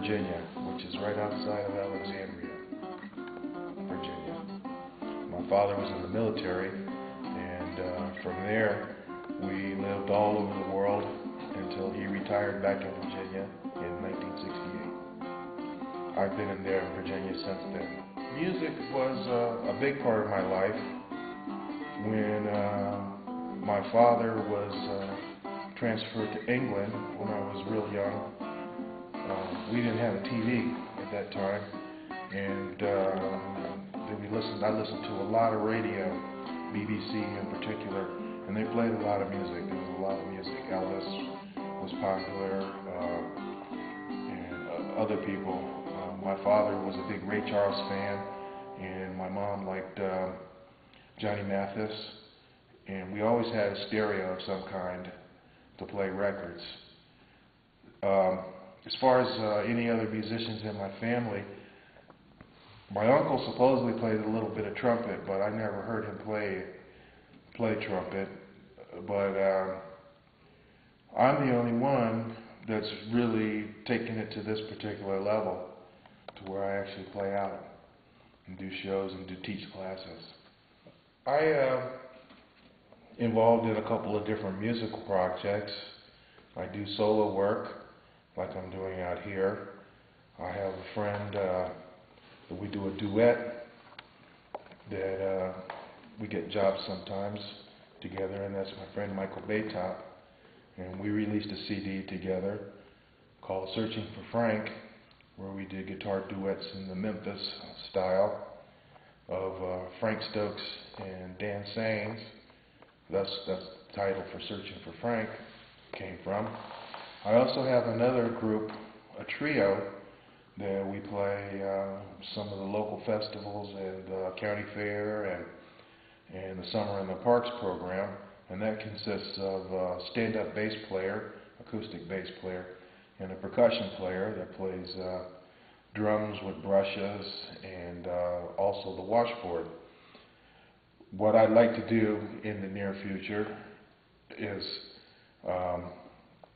Virginia, which is right outside of Alexandria, Virginia. My father was in the military, and from there we lived all over the world until he retired back in Virginia in 1968. I've been in there in Virginia since then. Music was a big part of my life. When my father was transferred to England when I was real young, we didn't have a TV at that time, and I listened to a lot of radio, BBC in particular, and they played a lot of music. There was a lot of music. Elvis was popular, and other people. My father was a big Ray Charles fan, and my mom liked Johnny Mathis, and we always had a stereo of some kind to play records. As far as any other musicians in my family, my uncle supposedly played a little bit of trumpet, but I never heard him play trumpet. But I'm the only one that's really taken it to this particular level, to where I actually play out and do shows and do teach classes. I involved in a couple of different musical projects. I do solo work, like I'm doing out here. I have a friend that we do a duet that we get jobs sometimes together, and that's my friend Michael Baytop. And we released a CD together called Searching for Frank, where we did guitar duets in the Memphis style of Frank Stokes and Dan Saines. That's the title for Searching for Frank came from. I also have another group, a trio, that we play some of the local festivals and the county fair and the Summer in the Parks program, and that consists of a stand-up bass player, acoustic bass player, and a percussion player that plays drums with brushes and also the washboard. What I'd like to do in the near future is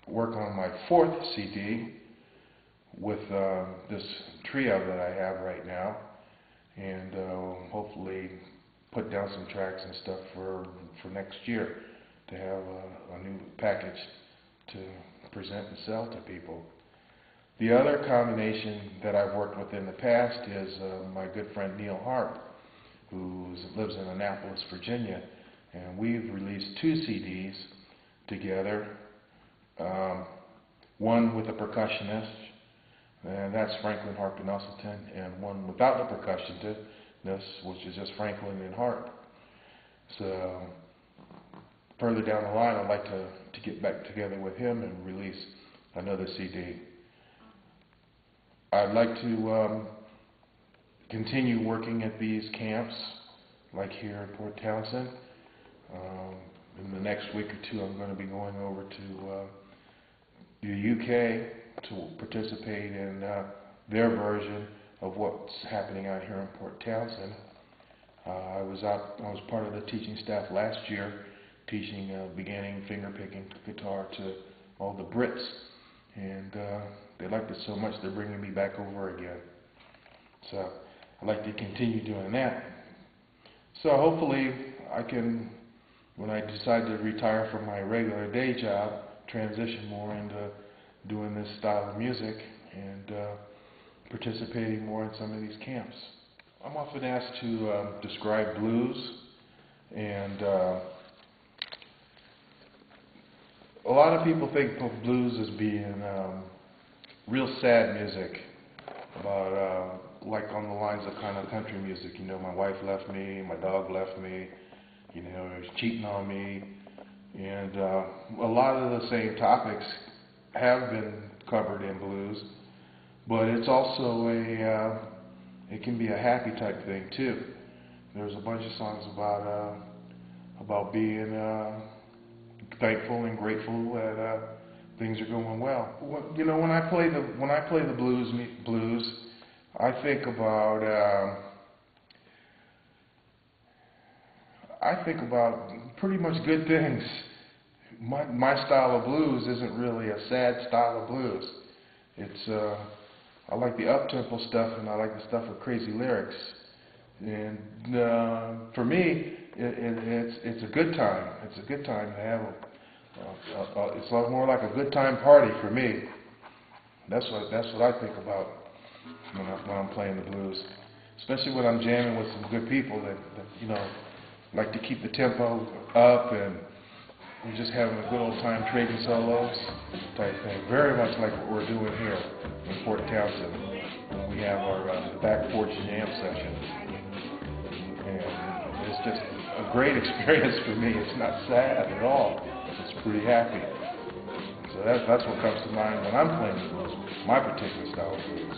work on my 4th CD with this trio that I have right now, and hopefully put down some tracks and stuff for next year to have a new package to present and sell to people. The other combination that I've worked with in the past is my good friend Neil Harp, who lives in Annapolis, Virginia, and we've released 2 CDs together. One with a percussionist, and that's Franklin Harp and Usselton, and one without the percussionist, which is just Franklin and Harp. So further down the line, I'd like to get back together with him and release another CD. I'd like to continue working at these camps, like here in Port Townsend. In the next week or 2, I'm going to be going over to the UK to participate in their version of what's happening out here in Port Townsend. I was part of the teaching staff last year, teaching beginning finger picking guitar to all the Brits, and they liked it so much they're bringing me back over again. So I'd like to continue doing that. So hopefully I can, when I decide to retire from my regular day job, transition more into doing this style of music and participating more in some of these camps. I'm often asked to describe blues, and a lot of people think of blues as being real sad music, about like on the lines of kind of country music. You know, my wife left me, my dog left me, you know, he was cheating on me, and a lot of the same topics have been covered in blues, but it's also it can be a happy type thing too. There's a bunch of songs about being thankful and grateful that things are going well. You know, when I play the blues, I think about pretty much good things. My style of blues isn't really a sad style of blues. It's I like the up-tempo stuff, and I like the stuff with crazy lyrics. And for me, it's a good time. It's a good time to have. It's a lot more like a good time party for me. That's what I think about when I'm playing the blues, especially when I'm jamming with some good people that like to keep the tempo up, and we're just having a good old time trading solos type thing. Very much like what we're doing here in Fort Townsend. We have our back porch jam sessions, and it's just a great experience for me. It's not sad at all. It's pretty happy. So that's what comes to mind when I'm playing the blues, my particular style of blues.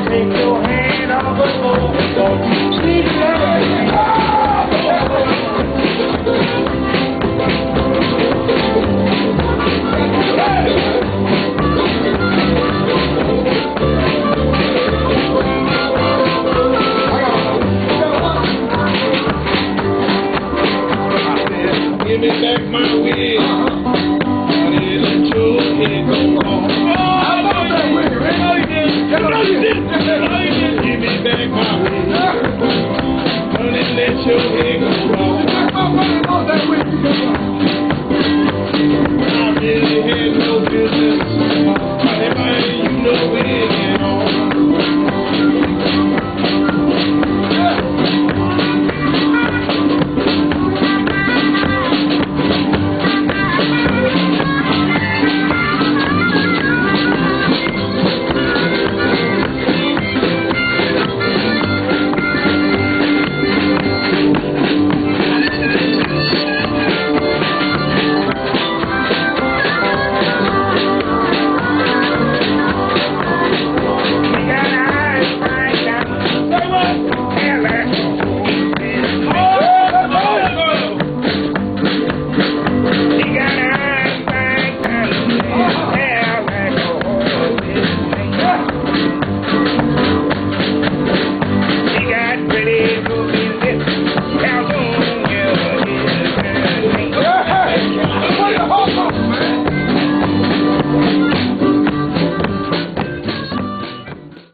Take your hand off the floor, don't you